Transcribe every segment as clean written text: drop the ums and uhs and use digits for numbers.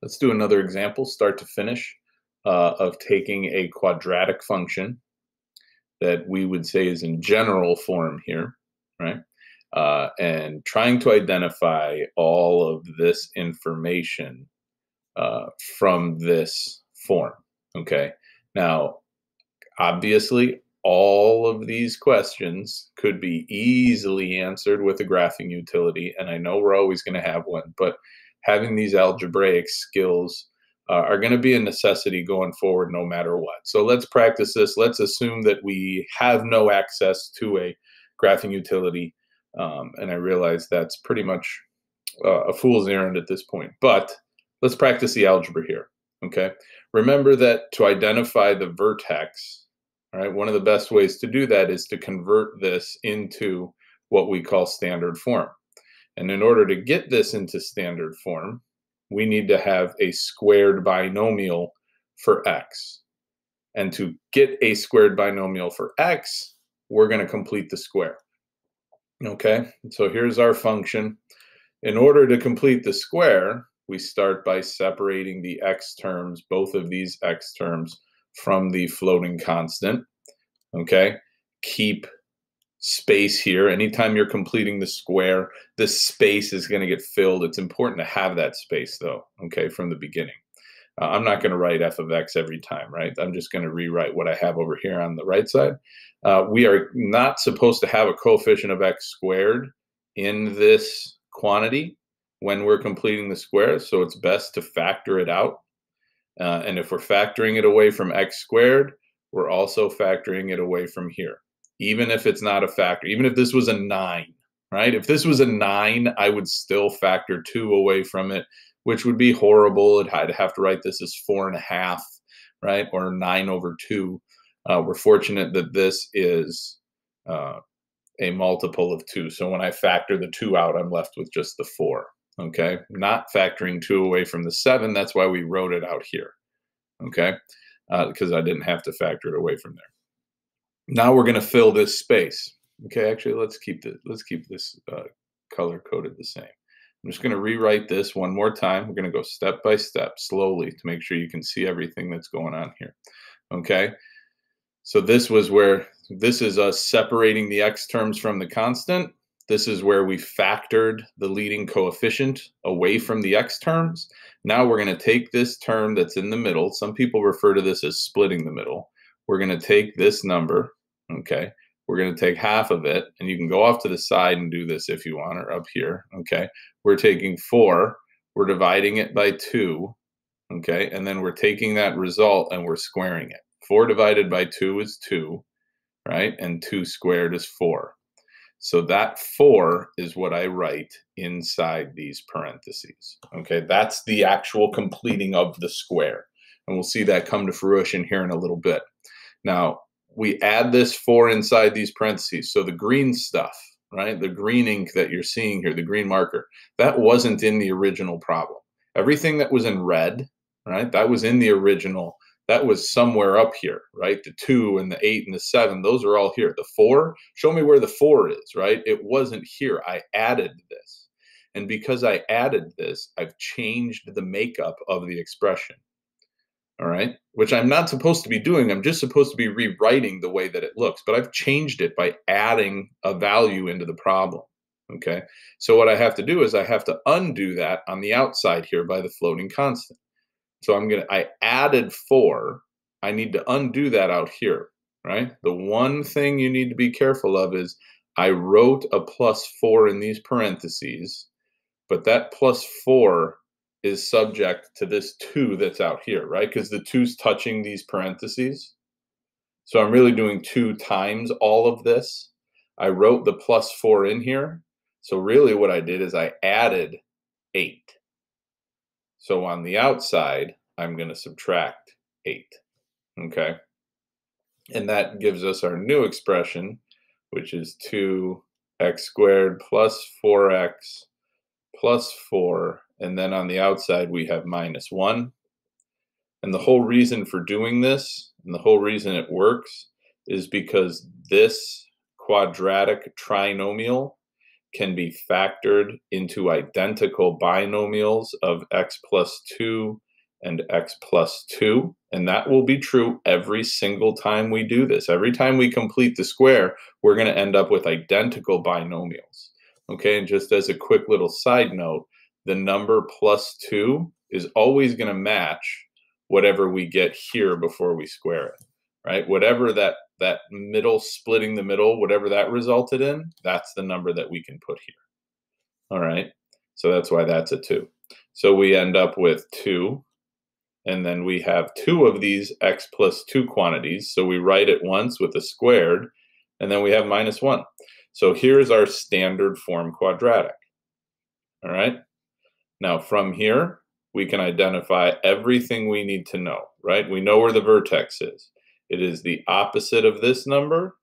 Let's do another example, start to finish, of taking a quadratic function that we would say is in general form here, right? And trying to identify all of this information from this form, okay? Now, obviously, all of these questions could be easily answered with a graphing utility, and I know we're always going to have one, but having these algebraic skills are going to be a necessity going forward no matter what. So let's practice this. Let's assume that we have no access to a graphing utility, and I realize that's pretty much a fool's errand at this point, but let's practice the algebra here, okay? Remember that to identify the vertex, all right, one of the best ways to do that is to convert this into what we call standard form. And in order to get this into standard form, we need to have a squared binomial for x. And to get a squared binomial for x, we're going to complete the square. Okay, so here's our function. In order to complete the square, we start by separating the x terms, both of these x terms, from the floating constant, okay? Keep space here. Anytime you're completing the square, this space is going to get filled. It's important to have that space, though, okay, from the beginning. I'm not going to write f of x every time, right? I'm just going to rewrite what I have over here on the right side. We are not supposed to have a coefficient of x squared in this quantity when we're completing the square, so it's best to factor it out. And if we're factoring it away from x squared, we're also factoring it away from here. Even if it's not a factor, even if this was a 9, right? If this was a 9, I would still factor 2 away from it, which would be horrible. I'd have to write this as 4.5, right? Or 9/2. We're fortunate that this is a multiple of 2. So when I factor the 2 out, I'm left with just the 4. Okay, not factoring 2 away from the 7. That's why we wrote it out here. Okay, because I didn't have to factor it away from there. Now we're going to fill this space. Okay, actually, let's keep this color coded the same. I'm just going to rewrite this one more time. We're going to go step by step, slowly, to make sure you can see everything that's going on here. Okay, so this is us separating the x terms from the constant. This is where we factored the leading coefficient away from the x terms. Now we're going to take this term that's in the middle. Some people refer to this as splitting the middle. We're going to take this number, okay? We're going to take half of it, and you can go off to the side and do this if you want, or up here, okay? We're taking 4, we're dividing it by 2, okay? And then we're taking that result and we're squaring it. 4 divided by 2 is 2, right? And 2 squared is 4. So that 4 is what I write inside these parentheses. Okay, that's the actual completing of the square. And we'll see that come to fruition here in a little bit. Now, we add this 4 inside these parentheses. So the green stuff, right, the green ink that you're seeing here, the green marker, that wasn't in the original problem. Everything that was in red, right, that was in the original. That was somewhere up here, right? The 2 and the 8 and the 7, those are all here. The 4, show me where the 4 is, right? It wasn't here. I added this. And because I added this, I've changed the makeup of the expression, all right? Which I'm not supposed to be doing. I'm just supposed to be rewriting the way that it looks. But I've changed it by adding a value into the problem, okay? So what I have to do is I have to undo that on the outside here by the floating constant. So I added 4. I need to undo that out here, right? The one thing you need to be careful of is I wrote a +4 in these parentheses, but that +4 is subject to this 2 that's out here, right? Because the 2's touching these parentheses. So I'm really doing 2 times all of this. I wrote the +4 in here. So really what I did is I added 8. So on the outside, I'm going to subtract 8, okay? And that gives us our new expression, which is 2x squared plus 4x plus 4. And then on the outside, we have -1. And the whole reason for doing this, and the whole reason it works, is because this quadratic trinomial can be factored into identical binomials of x plus 2 and x plus 2. And that will be true every single time we do this. Every time we complete the square, we're going to end up with identical binomials. Okay, and just as a quick little side note, the number plus 2 is always going to match whatever we get here before we square it, right? Whatever that middle, splitting the middle, whatever that resulted in, that's the number that we can put here. All right, so that's why that's a 2. So we end up with 2, and then we have 2 of these x plus 2 quantities. So we write it once with a squared, and then we have minus 1. So here's our standard form quadratic. All right, now from here, we can identify everything we need to know, right? We know where the vertex is. It is the opposite of this number,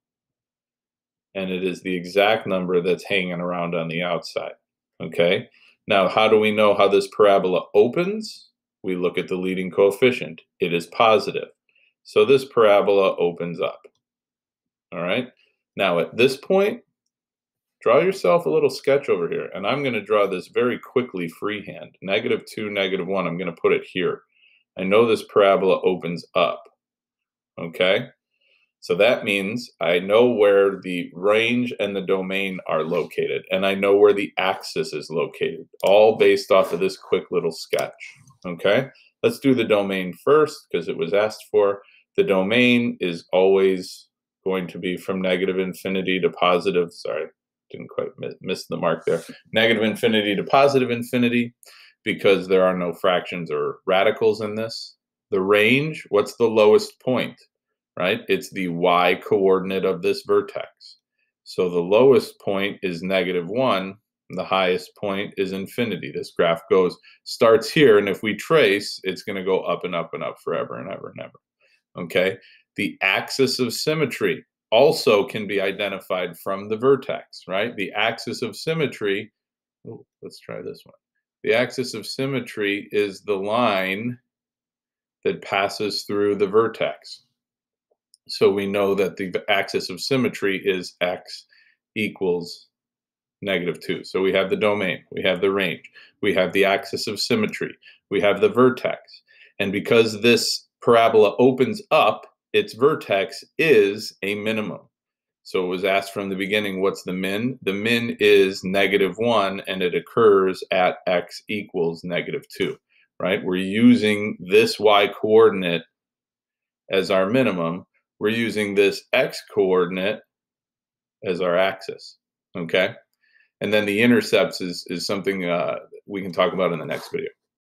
and it is the exact number that's hanging around on the outside, okay? Now, how do we know how this parabola opens? We look at the leading coefficient. It is positive. So this parabola opens up, all right? Now, at this point, draw yourself a little sketch over here, and I'm going to draw this very quickly freehand. -2, -1, I'm going to put it here. I know this parabola opens up, okay? So that means I know where the range and the domain are located, and I know where the axis is located, all based off of this quick little sketch, okay? Let's do the domain first because it was asked for. The domain is always going to be from -infinity to positive, sorry, didn't quite miss the mark there, -infinity to positive infinity, because there are no fractions or radicals in this. The range, what's the lowest point? Right? It's the y coordinate of this vertex. So the lowest point is -1, and the highest point is infinity. This graph starts here, and if we trace, it's going to go up and up and up forever and ever and ever. Okay? The axis of symmetry also can be identified from the vertex, right? The axis of symmetry, oh, let's try this one. The axis of symmetry is the line that passes through the vertex. So we know that the axis of symmetry is x equals -2. So we have the domain, we have the range, we have the axis of symmetry, we have the vertex. And because this parabola opens up, its vertex is a minimum. So it was asked from the beginning, what's the min? The min is -1, and it occurs at x equals -2, right? We're using this y coordinate as our minimum. We're using this x coordinate as our axis, okay? And then the intercepts is something we can talk about in the next video.